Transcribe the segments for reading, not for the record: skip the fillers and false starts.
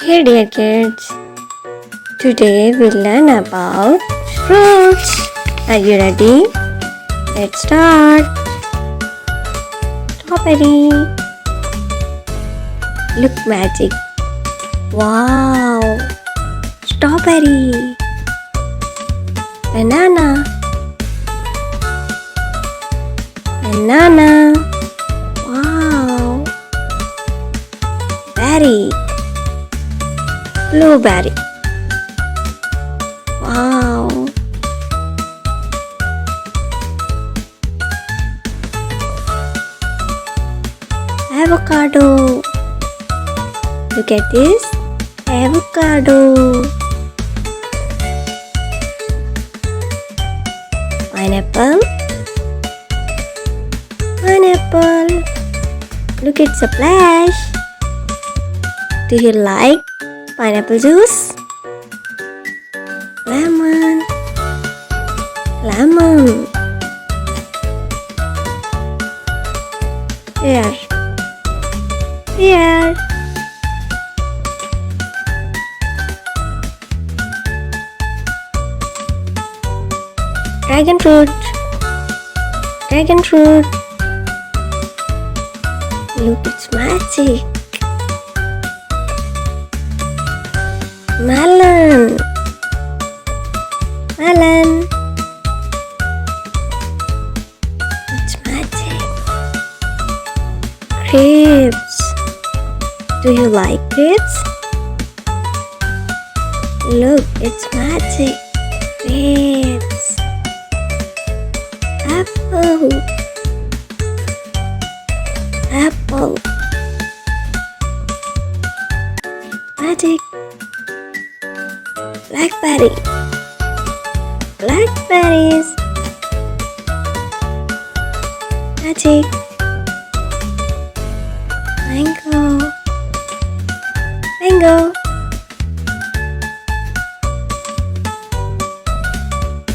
Hey dear kids, today we'll learn about fruits. Are you ready? Let's start. Strawberry. Look magic. Wow. Strawberry. Banana. Banana. Wow. Berry. Blueberry. Wow. Avocado. Look at this. Avocado. Pineapple. Pineapple. Look, it's a splash. Do you like pineapple juice? Lemon. Lemon. Pear. Pear. Dragon fruit. Dragon fruit. Look, it's magic. Melon. Melon. It's magic. Grapes. Do you like grapes? Look, it's magic. Grapes. Apple. Apple. Magic. Blackberry. Blackberries. Magic. Mango. Mango.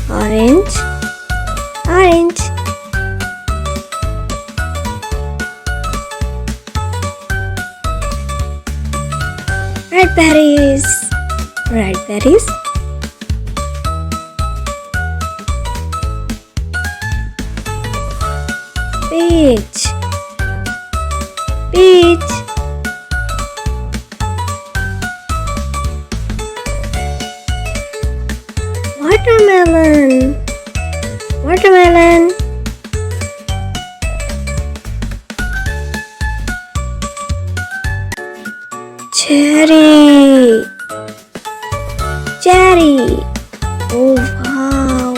Orange. Orange. Red berries. Red berries. Peach. Peach. Watermelon. Watermelon. Cherry. Cherry. Oh wow.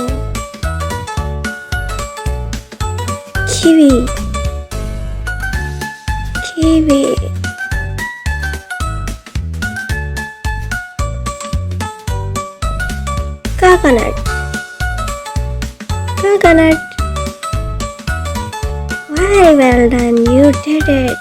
Kiwi. Kiwi. Coconut. Coconut. Very well done. You did it.